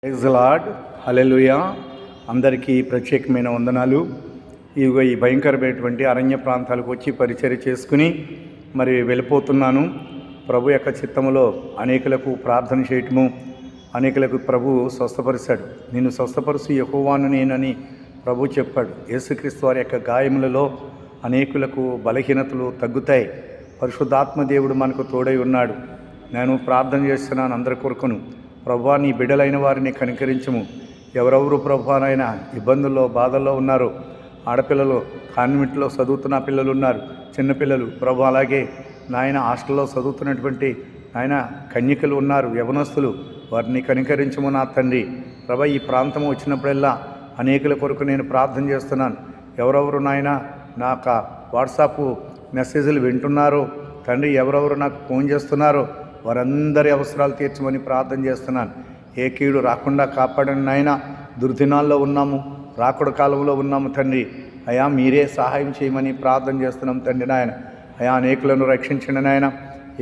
Praise the lord, హల్లెలూయా. అందరికీ ప్రత్యేకమైన వందనాలు. ఈ భయంకరమైనటువంటి అరణ్య ప్రాంతాలకు వచ్చి పరిచర్య చేసుకుని మరి వెళ్ళిపోతున్నాను. ప్రభు యొక్క చిత్తములో అనేకులకు ప్రార్థన చేయటము, అనేకులకు ప్రభు స్వస్థపరిచాడు. నిన్ను స్వస్థపరుచు యెహోవాను నేనని ప్రభు చెప్పాడు. యేసుక్రీస్తు వారి యొక్క గాయములలో అనేకులకు బలహీనతలు తగ్గుతాయి. పరిశుద్ధాత్మ దేవుడు మనకు తోడై ఉన్నాడు. నేను ప్రార్థన చేస్తున్నాను అందరి కొరకును. ప్రభువా, నీ బిడ్డలైన వారిని కనికరించము. ఎవరెవరు ప్రభువానైనా ఇబ్బందుల్లో బాధల్లో ఉన్నారు. ఆడపిల్లలు కాన్వెంట్లో చదువుతున్న పిల్లలు ఉన్నారు, చిన్నపిల్లలు ప్రభు. అలాగే నాయన హాస్టల్లో చదువుతున్నటువంటి నాయన కన్యకలు ఉన్నారు, యవనస్తులు. వారిని కనికరించము నా తండ్రి. ప్రభు, ఈ ప్రాంతం వచ్చినప్పుడల్లా అనేకుల కొరకు నేను ప్రార్థన చేస్తున్నాను. ఎవరెవరు నాయన నాకు వాట్సాప్ మెసేజ్లు వింటున్నారో తండ్రి, ఎవరెవరు నాకు ఫోన్ చేస్తున్నారో వారందరి అవసరాలు తీర్చమని ప్రార్థన చేస్తున్నాను. ఏ కీడు రాకుండా కాపాడండి నాయన. దుర్దినాల్లో ఉన్నాము, రాకుడ కాలంలో ఉన్నాము తండ్రి. అయా మీరే సహాయం చేయమని ప్రార్థన చేస్తున్నాం తండ్రి నాయన. అయా అనేకులను రక్షించండి నాయన.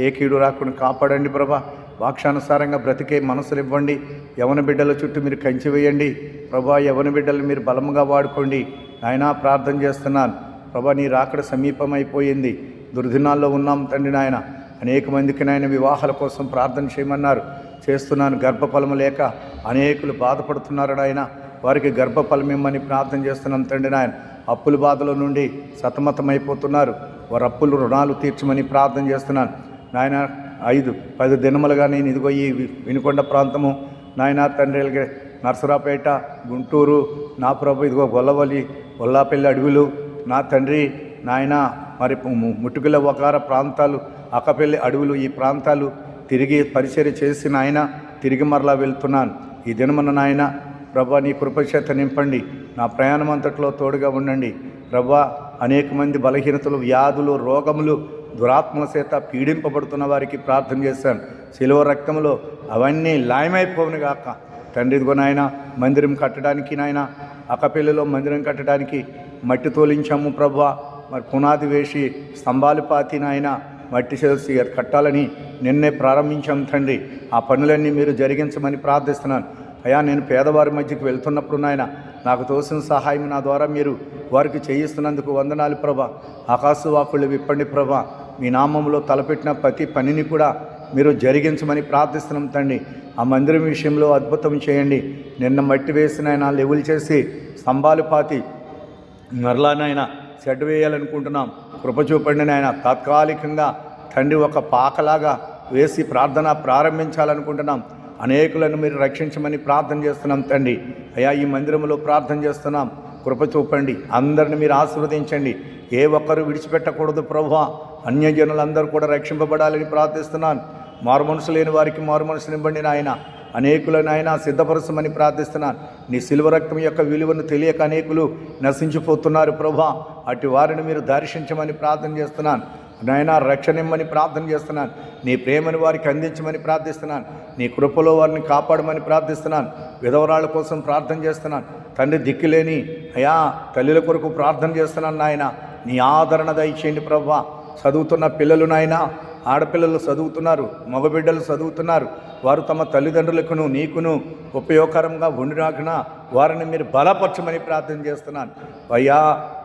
ఏ కీడు రాకుండా కాపాడండి ప్రభా. వాక్షానుసారంగా బ్రతికే మనసులు ఇవ్వండి. యవన బిడ్డల చుట్టూ మీరు కంచి వేయండి ప్రభా. యవన బిడ్డలు మీరు బలముగా వాడుకోండి నాయన. ప్రార్థన చేస్తున్నాను ప్రభా. నీ రాకడ సమీపమైపోయింది, దుర్దినాల్లో ఉన్నాం తండ్రి నాయన. అనేక మందికి నాయన వివాహాల కోసం ప్రార్థన చేయమన్నారు, చేస్తున్నాను. గర్భఫలము లేక అనేకులు బాధపడుతున్నారు నాయన. వారికి గర్భఫలం ఇమ్మని ప్రార్థన చేస్తున్నాం తండ్రి నాయన. అప్పుల బాధల నుండి సతమతమైపోతున్నారు, వారి అప్పులు రుణాలు తీర్చమని ప్రార్థన చేస్తున్నాను నాయన. 5-10 దినములుగా నేను ఇదిగో ఈ వినుకొండ ప్రాంతము నాయన తండ్రి, నర్సరాపేట, గుంటూరు నా ప్రభు, ఇదిగో గొల్లవల్లి, గొల్లాపల్లి అడవులు నా తండ్రి నాయన, మరి ముట్టుకుల వకార ప్రాంతాలు, అక్కపల్లి అడవులు, ఈ ప్రాంతాలు తిరిగి పరిచర్య చేసి నాయన తిరిగి మరలా వెళ్తున్నాను. ఈ దినమున నాయన ప్రభా నీ కృపచేత నింపండి. నా ప్రయాణం అంతట్లో తోడుగా ఉండండి ప్రభా. అనేక మంది బలహీనతలు, వ్యాధులు, రోగములు, దురాత్మల చేత పీడింపబడుతున్న వారికి ప్రార్థన చేశాను. శిలువ రక్తంలో అవన్నీ లాయమైపోవును గాక తండ్రి. ఇదిగో నాయన మందిరం కట్టడానికి నాయన, అక్కపల్లిలో మందిరం కట్టడానికి మట్టి తోలించాము ప్రభా. మరి పునాది వేసి స్తంభాలు పాతి నాయన మట్టి చేసి కట్టాలని నిన్నే ప్రారంభించాం తండ్రి. ఆ పనులన్నీ మీరు జరిగించమని ప్రార్థిస్తున్నాను అయ్యా. నేను పేదవారి మధ్యకి వెళ్తున్నప్పుడు నాయన నాకు తోసిన సహాయం నా ద్వారా మీరు వారికి చేయిస్తున్నందుకు వందనాలు ప్రభా. ఆకాశ వాకులు విప్పండి ప్రభా. మీ నామంలో తలపెట్టిన ప్రతి పనిని కూడా మీరు జరిగించమని ప్రార్థిస్తున్నాం తండ్రి. ఆ మందిరం విషయంలో అద్భుతం చేయండి. నిన్న మట్టి వేసినైనా లెవెల్ చేసి స్తంభాలు పాతి మరలానైనా షెడ్ వేయాలనుకుంటున్నాం. కృప చూపండి నాయన. తాత్కాలికంగా తండ్రి ఒక పాకలాగా వేసి ప్రార్థన ప్రారంభించాలనుకుంటున్నాం. అనేకులను మీరు రక్షించమని ప్రార్థన చేస్తున్నాం తండ్రి. అయ్యా ఈ మందిరంలో ప్రార్థన చేస్తున్నాం. కృప చూపండి. అందరిని మీరు ఆశీర్వదించండి. ఏ ఒక్కరు విడిచిపెట్టకూడదు ప్రభువా. అన్యజనులందరూ కూడా రక్షింపబడాలని ప్రార్థిస్తున్నాను. మారు మనసు లేని వారికి మారు మనసునివ్వండి నాయన. అనేకులను ఆయన సిద్ధపరచమని ప్రార్థిస్తున్నాను. నీ శిలువ రక్తం యొక్క విలువను తెలియక అనేకులు నశించిపోతున్నారు ప్రభా. అటు వారిని మీరు దర్శించమని ప్రార్థన చేస్తున్నాను నాయన. రక్షణిమ్మని ప్రార్థన చేస్తున్నాను. నీ ప్రేమను వారికి అందించమని ప్రార్థిస్తున్నాను. నీ కృపలో వారిని కాపాడమని ప్రార్థిస్తున్నాను. విధవరాళ్ళ కోసం ప్రార్థన చేస్తున్నాను తండ్రి. దిక్కులేని అయా తల్లుల కొరకు ప్రార్థన చేస్తున్నాను నాయన. నీ ఆదరణ దయచేయండి ప్రభా. చదువుతున్న పిల్లలు నాయన, ఆడపిల్లలు చదువుతున్నారు, మగబిడ్డలు చదువుతున్నారు. వారు తమ తల్లిదండ్రులకును నీకును ఉపయోగకరంగా ఉండినాకన వారిని మీరు బలపరచమని ప్రార్థన చేస్తున్నాను అయ్యా.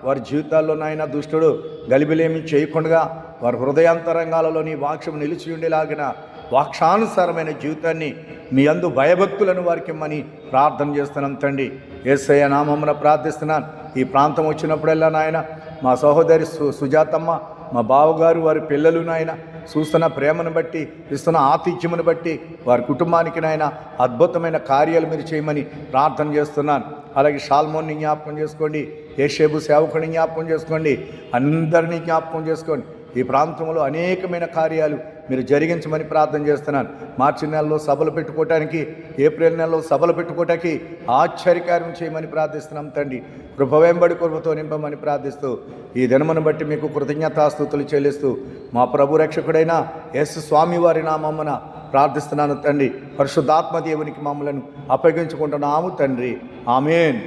వారి జీవితాల్లో నాయన దుష్టుడు గలిబిలేమి చేయకుండా వారి హృదయాంతరంగాలలో నీ వాక్యం నిలిచి ఉండేలాగిన వాక్షానుసారమైన జీవితాన్ని మీ అందు భయభక్తులను వారికి ఇమ్మని ప్రార్థన చేస్తున్నాం తండ్రి. యేసయ్య నామమున ప్రార్థిస్తున్నాను. ఈ ప్రాంతం వచ్చినప్పుడల్లా నాయన మా సహోదరి సుజాతమ్మ, మా బావగారు, వారి పిల్లలు నాయన చూస్తున్న ప్రేమను బట్టి, ఇస్తున్న ఆతిథ్యమును బట్టి వారి కుటుంబానికి నాయన అద్భుతమైన కార్యాలు మీరు చేయమని ప్రార్థన చేస్తున్నాను. అలాగే షాల్మోన్ని జ్ఞాపకం చేసుకోండి, యేషేబు సేవకుని జ్ఞాపకం చేసుకోండి, అందరినీ జ్ఞాపకం చేసుకోండి. ఈ ప్రాంతంలో అనేకమైన కార్యాలు మీరు జరిగించమని ప్రార్థన చేస్తున్నాను. మార్చి నెలలో సభలు పెట్టుకోవటానికి, ఏప్రిల్ నెలలో సభలు పెట్టుకోవటానికి ఆశ్చర్యకార్యం చేయమని ప్రార్థిస్తున్నాం తండ్రి. కృపవేంబడి కృపతో నింపమని ప్రార్థిస్తూ ఈ దినమును బట్టి మీకు కృతజ్ఞతాస్తుతులు చెల్లిస్తూ మా ప్రభు రక్షకుడైన యేసు స్వామి వారి నామమున ప్రార్థిస్తున్నాను తండ్రి. పరిశుద్ధాత్మ దేవునికి మమ్మలను అప్పగించుకుంటున్నాము తండ్రి. ఆమేన్.